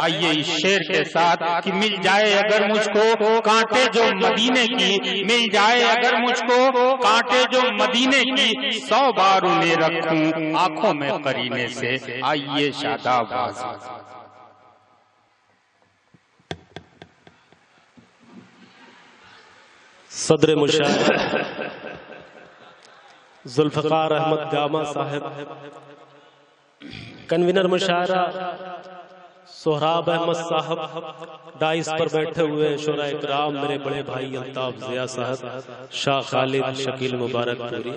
آئیے اس شعر کے ساتھ کہ مل جائے اگر مجھ کو کانٹے جو مدینے کی، مل جائے اگر مجھ کو کانٹے جو مدینے کی، 100 بار انہیں رکھوں آنکھوں میں قرینے سے، آئیے شاداب آواز۔ صدر مشاعرہ ذوالفقار احمد گامہ صاحب، کنوینر مشاعرہ سہراب احمد صاحب، ڈائس پر بیٹھے ہوئے شورا اکرام میرے بڑے بھائی الطاف ضیاء صاحب، شاہ خالد، شکیل مبارک پوری،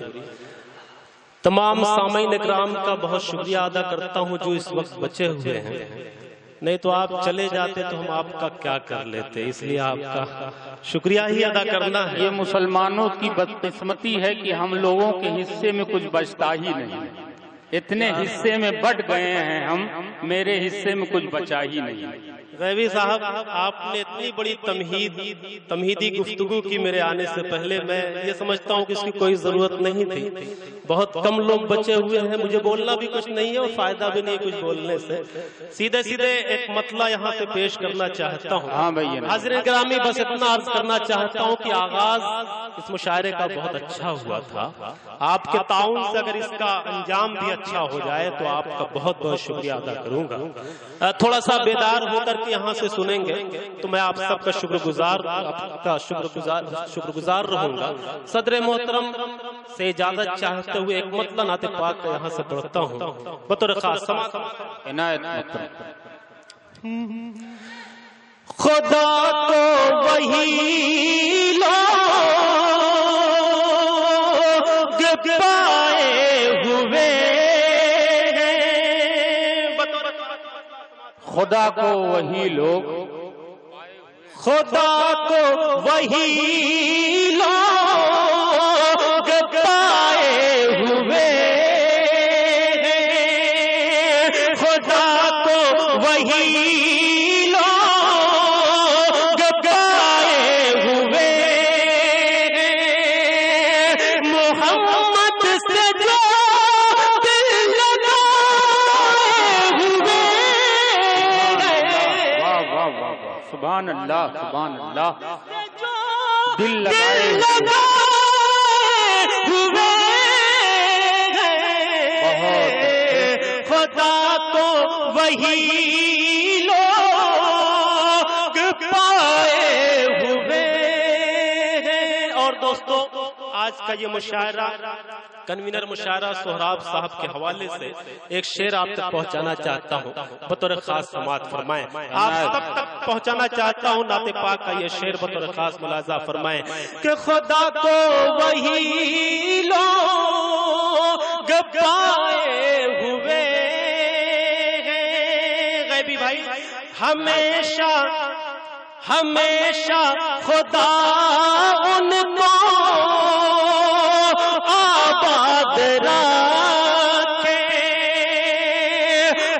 تمام سامعین اکرام کا بہت شکریہ ادا کرتا ہوں جو اس وقت بچے ہوئے ہیں، نہیں تو آپ چلے جاتے تو ہم آپ کا کیا کر لیتے، اس لیے آپ کا شکریہ ہی ادا کرنا ہے۔ یہ مسلمانوں کی بدقسمتی ہے کہ ہم لوگوں کے حصے میں کچھ بچتا ہی نہیں، اتنے حصے میں بٹ گئے ہیں ہم، میرے حصے میں کچھ بچا ہی نہیں۔ غیبی صاحب آپ نے اتنی بڑی تمہیدی گفتگو کی میرے آنے سے پہلے، میں یہ سمجھتا ہوں کہ اس کی کوئی ضرورت نہیں تھی، بہت کم لوگ بچے ہوئے ہیں، مجھے بولنا بھی کچھ نہیں ہے اور فائدہ بھی نہیں کچھ بولنے سے، سیدھے سیدھے ایک مطلع یہاں سے پیش کرنا چاہتا ہوں۔ حاضرین گرامی بس اتنا عرض کرنا چاہتا ہوں کہ آغاز اس مشاعرے کا بہت اچھا ہوا تھا، آپ کے تعاون سے اگر اس کا انجام بھی اچھا ہو جائے تو آپ کا بہت بہت شکریہ ادا کروں گا۔ تھوڑا سا بیدار ہو کر کے یہاں سے سنیں گے تو میں آپ سب کا شکر گزار رہوں گا۔ صدر محترم سے اجازت چاہتے ہوئے ایک مطلع نعت پاک کا یہاں سے پڑھتا ہوں بطور خاص سماعت عنایت خدا کو وہی لوگ پائے ہوئے، خدا کو وہی لوگ، خدا کو وہی لوگ پائے ہوئے، خدا کو وہی لوگ پائے ہوئے، محمد سے جو دل لگائے ہوئے، سبحان اللہ سبحان اللہ، دل لگائے ہوئے، خدا کو وہی لوگ پائے ہوئے۔ اور دوستو آج کا یہ مشاعرہ کنوینر مشاعرہ سہراب صاحب کے حوالے سے ایک شعر آپ تک پہنچانا چاہتا ہوں، بطور خاص سماعت فرمائیں، آپ سب تک پہنچانا چاہتا ہوں نعت پاک کا یہ شعر بطور خاص ملاحظہ فرمائیں کہ خدا کو وہی لوگ پائے ہوئے، غیبی بھائی ہمیشہ ہمیشہ خدا ان کو آباد رکھے،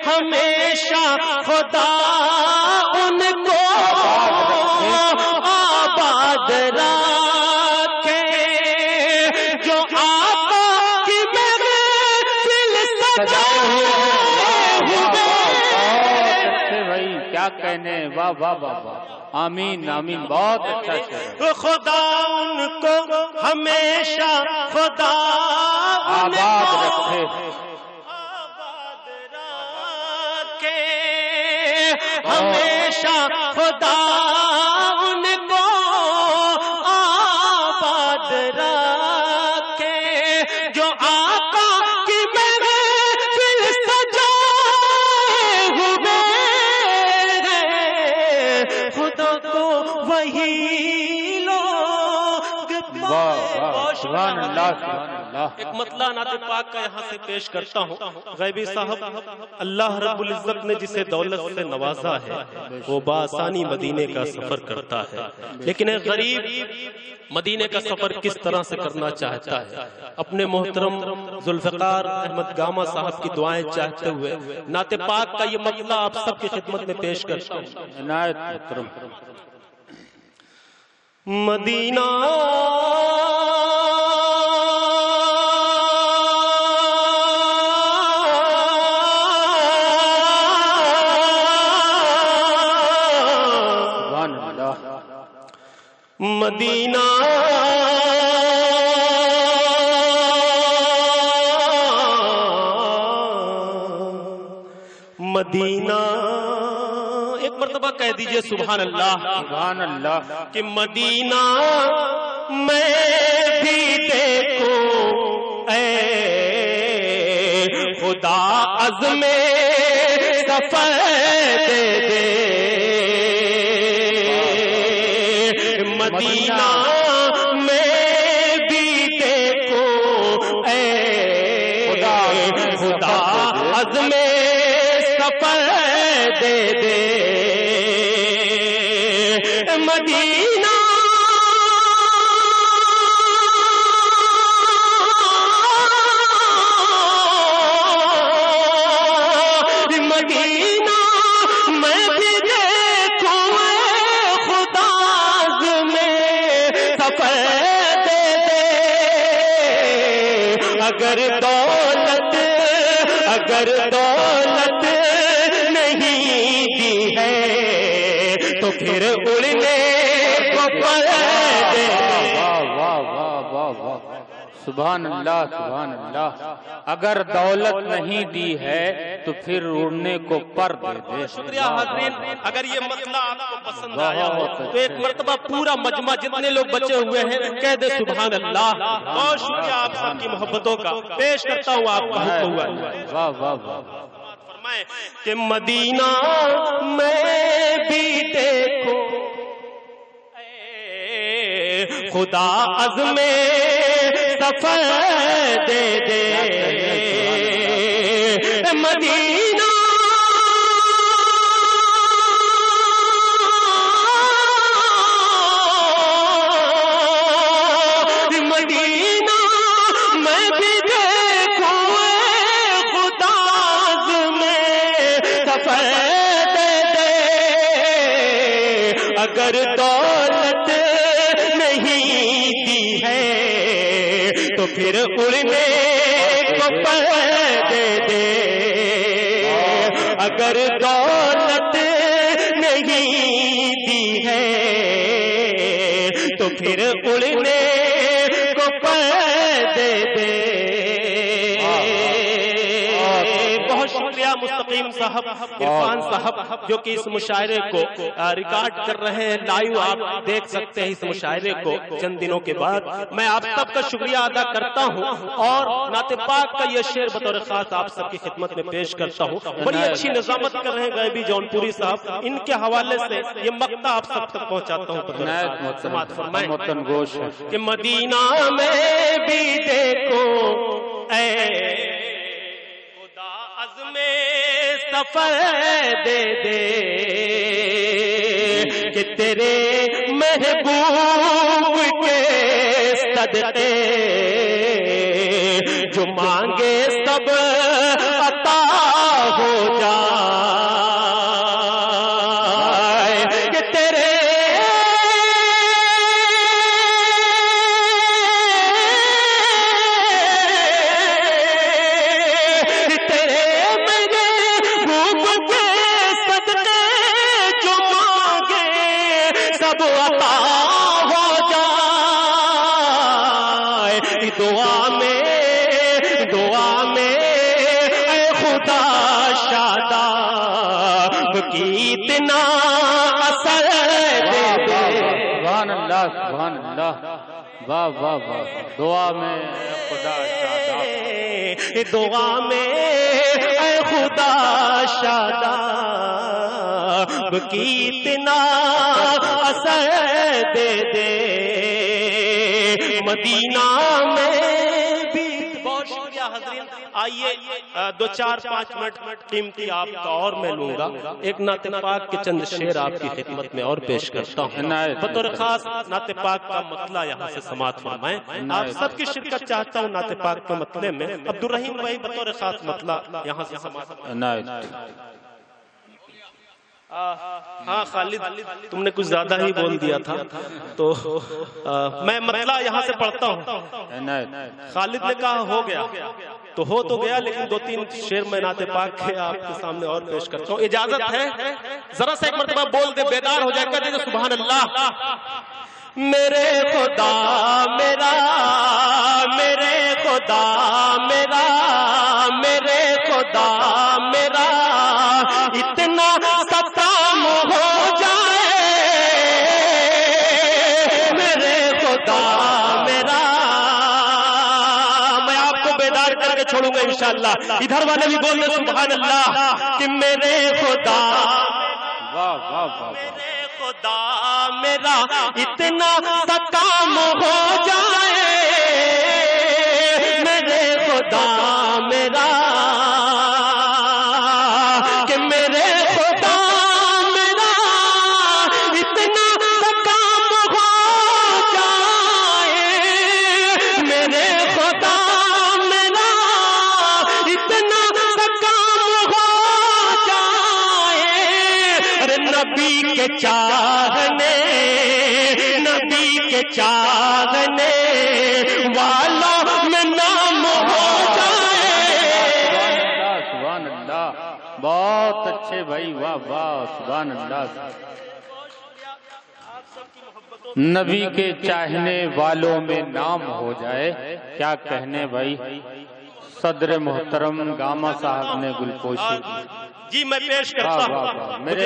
ہمیشہ خدا ان کو آباد رکھے، جو آقا کی محفل سجائے ہوئے، بھائی کیا کہنے، واہ واہ واہ واہ، آمین آمین، بہت اچھا شعر، خدا ان کو ہمیشہ خدا آباد رکھے، آباد رکھے، ہمیشہ خدا ان کو آباد رکھے، جو آقا کی محفل سجائے ہوئے، خدا کو وہی لوگ پائے۔ سبحان اللہ سبحان اللہ۔ ایک مطلع نعت پاک کا یہاں سے پیش کرتا ہوں۔ غیبی صاحب اللہ رب العزت نے جسے دولت سے نوازا ہے وہ بآسانی مدینے کا سفر کرتا ہے، لیکن ایک غریب مدینے کا سفر کس طرح سے کرنا چاہتا ہے، اپنے محترم ذوالفقار احمد گامہ صاحب کی دعائیں چاہتے ہوئے نعت پاک کا یہ مطلع آپ سب کی خدمت میں پیش کرتا ہوں۔ عنایت محترم۔ مدینہ مدینہ مدینہ، ایک مرتبہ کہہ دیجئے سبحان اللہ، سبحان اللہ، کہ مدینہ میں بھی دیکھوں اے خدا عزم سفر دے دے، مدینہ میں بھی دیکھوں اے خدا عزم سفر دے دے، مدینہ مدینہ میں بھی دیکھوں خدا میں سفر دے دے، اگر دولت نہیں دی ہے تو پھر اڑنے کو پر دے دے۔ سبحان اللہ، سبحان اللہ، اگر دولت نہیں دی ہے تو پھر اڑنے کو پر دے دے۔ شکریہ حاضرین، اگر یہ مسئلہ آپ کو پسند آیا ہو تو ایک مرتبہ پورا مجمع جتنے لوگ بچے ہوئے ہیں کہہ دے سبحان اللہ۔ بہت شکریہ آپ سب کی محبتوں کا، پیش کرتا ہوں آپ کا حکم ہوا واہ واہ واہ، فرمائیں کہ مدینہ میں بھی دیکھو اے خدا عزم سفر دے دے، مدینہ مدینہ میں بھی دیکھوں خدا عزم سفر دے دے، اگر دولت نہیں دی ہے تو پھر اڑنے کو پر دے دے، اگر دولت نہیں دی ہے تو پھر اڑنے کو پر دے دے۔ بہت شکریہ مستقیم صاحب، عرفان صاحب، جو کہ اس مشاعرے کو ریکارڈ کر رہے ہیں، لائیو آپ دیکھ سکتے ہیں اس مشاعرے کو چند دنوں کے بعد۔ میں آپ سب کا شکریہ ادا کرتا ہوں اور نعت پاک کا یہ شعر بطور خاص آپ سب کی خدمت میں پیش کرتا ہوں۔ بڑی اچھی نظامت کر رہے ہیں غیبی جون پوری صاحب، ان کے حوالے سے یہ مقطع آپ سب تک پہنچاتا ہوں۔ سماعت فرمائیں کہ مدینہ میں بھی دیکھو اے خدا عزم سفر دے دے، کہ تیرے محبوب کے صدقے جو مانگے سب عطا ہو جائے، کہ تیرے سب عطا ہو جائے، دعا میں اے خدا شاداب کی اتنا اثر دے دے۔ سبحان اللہ، سبحان اللہ، واہ واہ واہ، دعا میں خدا شاداب، دعا میں اے خدا شاداب کی اتنا اثر دے دے، مدینہ میں بھی۔ بہت شکریہ حضرین، آئیے 2-4-5 منٹ قیمتی آپ کا اور میں لوں گا، ایک نعت پاک کے چند شعر آپ کی خدمت میں اور پیش کرتا ہوں۔ بطور خاص نعت پاک کا مطلع یہاں سے سماعت فرمائیں، آپ سب کی شرکت چاہتا ہوں نعت پاک کے مطلع میں۔ عبدالرحیم بھائی بطور خاص مطلع یہاں سے سماعت فرمائیں۔ ہاں خالد، تم نے کچھ زیادہ ہی بول دیا تھا تو میں مطلع یہاں سے پڑھتا ہوں۔ خالد نے کہا ہو گیا تو ہو تو گیا، لیکن 2-3 شعر میں نعت پاک کے آپ کے سامنے اور پیش کرتا ہوں، اجازت ہے؟ ذرا سا ایک مرتبہ بول دے، بیدار ہو جائے، کہہ دے سبحان اللہ۔ میرے خدا میرا، میرے خدا میرا، میرے خدا میرا، اتنا سا کام ہو جائے میرے خدا میرا. میں آپ کو بیدار کر کے چھوڑوں گا انشاءاللہ. ادھر والے بھی بول دیں سبحان اللہ کہ میرے خدا، واہ واہ واہ، میرے خدا میرا، اتنا سا کام ہو جائے میرے خدا میرا، کہ میرے خدا میرا اتنا سا کام ہو جائے میرے خدا میرا، اتنا سا کام ہو جائے. ارے نبی کے چاہنے، نبی کے چاہنے والوں میں نام ہو جائے. سبحان اللہ، بہت اچھے بھائی، واہ واہ، سبحان اللہ. نبی کے چاہنے والوں میں نام ہو جائے، کیا کہنے بھائی. صدر محترم گاما صاحب نے گلپوشی کی. جی میں پیش کرتا ہوں. میرے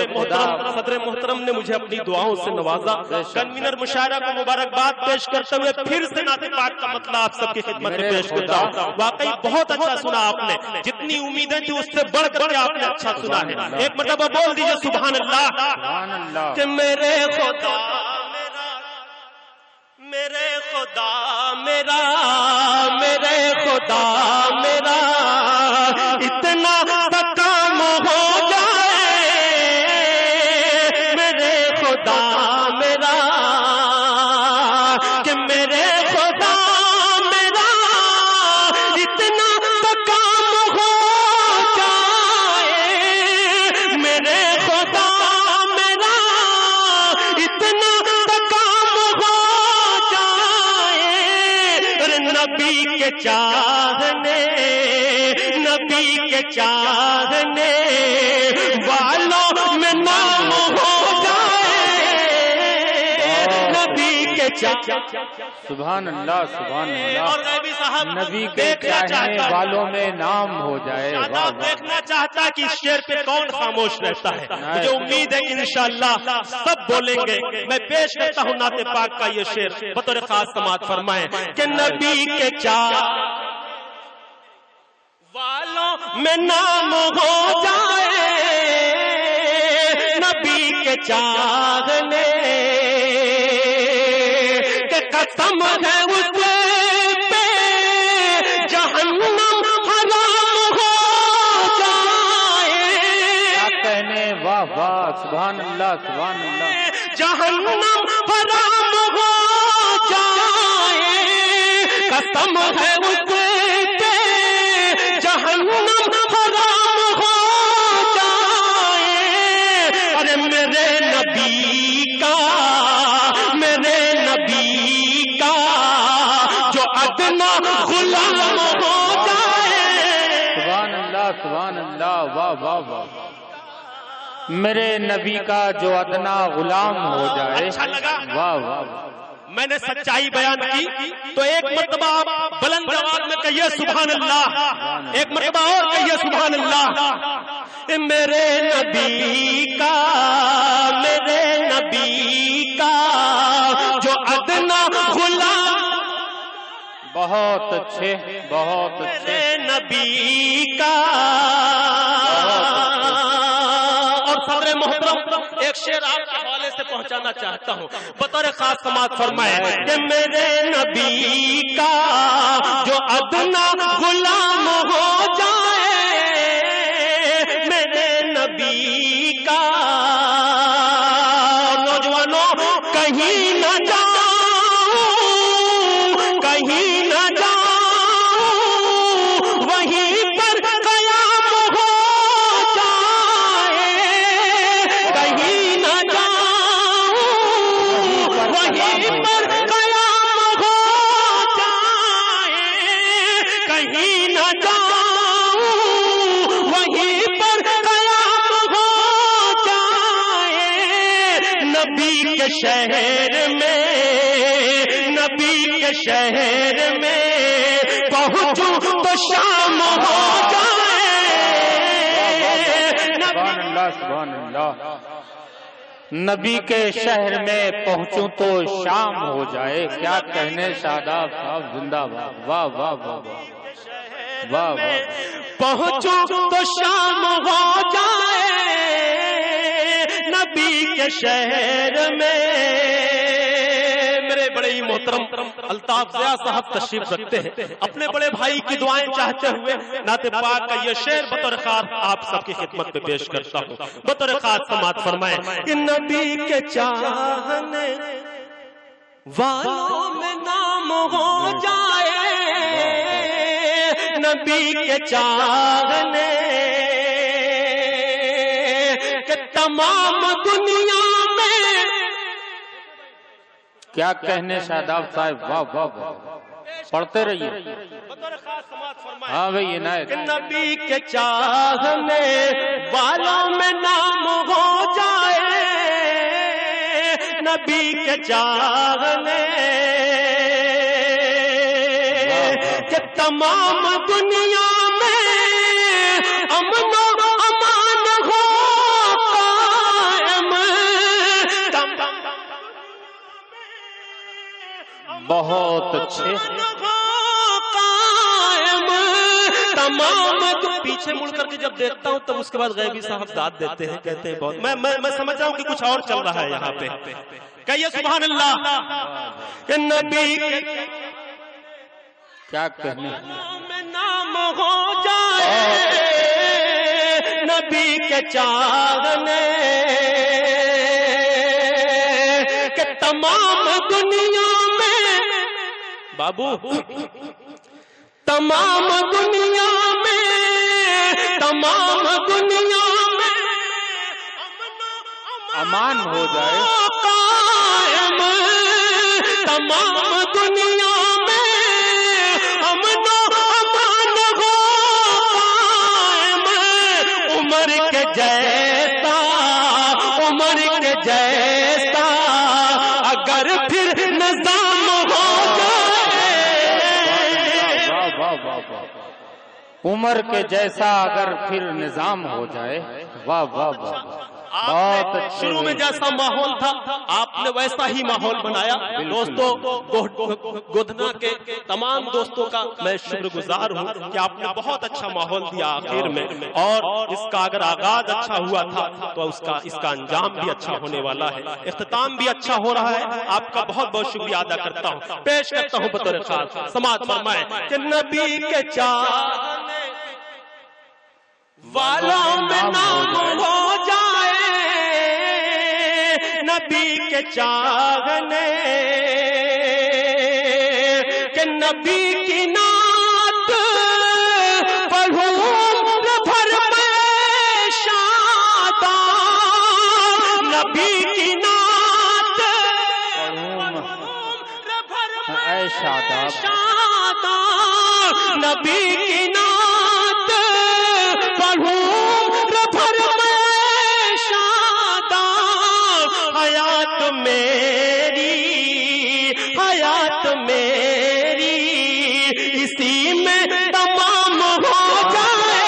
صدر محترم نے مجھے اپنی دعاؤں سے نوازا. کنوینر مشاعرہ کو مبارکباد پیش کرتے ہوئے پھر سے نعت پاک کا مطلب آپ سب کی خدمت میں پیش کرتا ہوں. واقعی بہت اچھا سنا آپ نے، جتنی امیدیں تھی اس سے بڑھ کر کے آپ نے اچھا سنا ہے. ایک مرتبہ بول دیجئے سبحان اللہ کہ میرے خدا میرا، میرے خدا میرا، میرے خدا میرا، اتنا سا کام ہو جائے میرے خدا میرا، کہ میرے خدا میرا اتنا سا کام ہو جائے میرے خدا میرا، اتنا سا کام ہو جائے. نبی کے چاہنے، نبی کے چاہنے والوں میں نام ہو جائے نبی کے سبحان اللہ، سبحان اللہ. اور غیبی صاحب نبی کے چاہنے والوں میں نام ہو جائے. واہ واہ. دیکھنا چاہتا کہ اس شعر پہ کون خاموش رہتا ہے. مجھے امید ہے کہ انشاءاللہ سب بولیں گے. میں پیش کرتا ہوں نعت پاک کا یہ شعر بطور خاص سماعت فرمائیں کہ نبی کے والوں میں نام ہو جائے نبی کے چاہنے کہ قسم ہے اس پہ جہنم حرام ہو جائے. کیا کہنے، واہ واہ، سبحان اللہ، سبحان اللہ. جہنم حرام ہو جائے، قسم ہے اس پہ جہنم حرام ہو جائے. ارے میرے نبی کا، میرے نبی کا جو ادنا غلام ہو جائے. سبحان اللہ، سبحان اللہ، واہ واہ واہ. میرے نبی کا جو ادنا غلام ہو جائے. اچھا لگا؟ واہ واہ. میں نے سچائی بیان کی تو ایک مرتبہ آپ بلند آواز میں کہیے سبحان اللہ. ایک مرتبہ اور کہیے سبحان اللہ. میرے نبی کا، میرے نبی کا جو ادنا غلام. بہت اچھے، بہت اچھے. میرے نبی کا. اور صدر محترم ایک شعر آپ کے حوالے سے پہنچانا چاہتا ہوں بطور خاص سماعت فرمائے کہ میرے نبی کا جو ادنا غلام ہو جائے میرے نبی کا. نوجوانوں کہیں نہ جاؤں، کہیں نہ جاؤں، وہیں پر قیام ہو جائے. کہیں نہ جاؤں، وہیں پر قیام ہو جائے. کہیں نہ جاؤں، نبی کے شہر میں، نبی کے شہر میں پہنچوں تو شام ہو جائے. سبحان اللہ سبحان اللہ. نبی کے شہر میں پہنچوں تو شام ہو جائے. کیا کہنے شاداب صاحب، زندہ باد. واہ واہ واہ واہ واہ. پہنچوں تو شام ہو جائے نبی کے شہر میں. میرے بڑے ہی محترم الطاف ضیاء صاحب تشریف رکھتے ہیں، اپنے بڑے بھائی کی دعائیں چاہتے ہوئے نعت پاک کا یہ شعر بطور خاص آپ سب کی خدمت میں پیش کرتا ہوں. بطور خاص سماعت فرمائیں کہ نبی کے چاہنے والوں میں نام ہو جائے، نبی کے چاہنے کہ تمام دنیا میں. کیا کہنے شاداب صاحب، واہ واہ واہ. پڑھتے رہیے. ہاں بھئی عنایت. نبی کے چاہنے والوں میں نام ہو جائے، نبی کے چاہنے کہ تمام دنیا میں امن و امان ہو قائم. بہت اچھے. تمام پیچھے مڑ کر کے جب دیکھتا ہوں تب اس کے بعد غیبی صاحب داد دیتے ہیں، کہتے ہیں بہت. میں سمجھ رہا ہوں کہ کچھ اور چل رہا ہے یہاں پہ. کہیے سبحان اللہ. کہ نبی کیا کہنے میں نام ہو جائے، نبی کے چاہنے کہ تمام دنیا میں بابو، تمام دنیا میں، تمام دنیا میں امان ہو جائے. قائم. تمام دنیا میں امن و امان ہو قائم. عمر کے جیسا، عمر کے جیسا اگر پھر نظام ہو جائے، عمر کے جیسا اگر پھر نظام ہو جائے. واہ واہ واہ. بہت اچھے. شروع میں جیسا ماحول تھا آپ نے ویسا ہی ماحول بنایا. دوستوں، گودھنا کے تمام دوستوں کا میں شکر گزار ہوں کہ آپ نے بہت اچھا ماحول دیا آخر میں، اور اس کا اگر آغاز اچھا ہوا تھا تو اس کا انجام بھی اچھا ہونے والا ہے، اختتام بھی اچھا ہو رہا ہے. آپ کا بہت بہت شکریہ ادا کرتا ہوں. پیش کرتا ہوں بطور خاص سماعت فرمائیں کہ نبی کے چاہنے والوں میں نام ہو جائے، نبی کے چاہنے کہ نبی کی نعت پڑھوں بھر میں شاداں. نبی کی نعت اے شاداب. شاداں. نبی کی نعت پڑھوں بھر میں شاداں. حیات میری، حیات میری اسی میں تمام ہو جائے.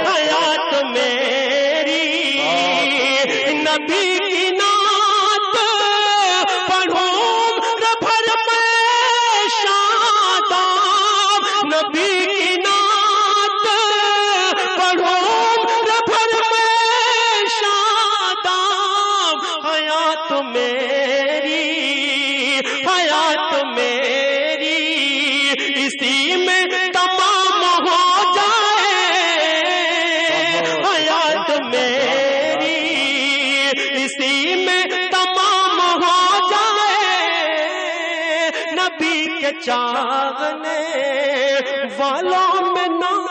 حیات میری نبی کی نعت پڑھوں بھر میں شاداں. نبی کی نعت پڑھوں بھر میں شاداں. حیات میری، حیات میری اسی میں تمام ہو جائے. حیات میری اسی میں تمام ہو جائے. نبی کے چاہنے والوں میں نام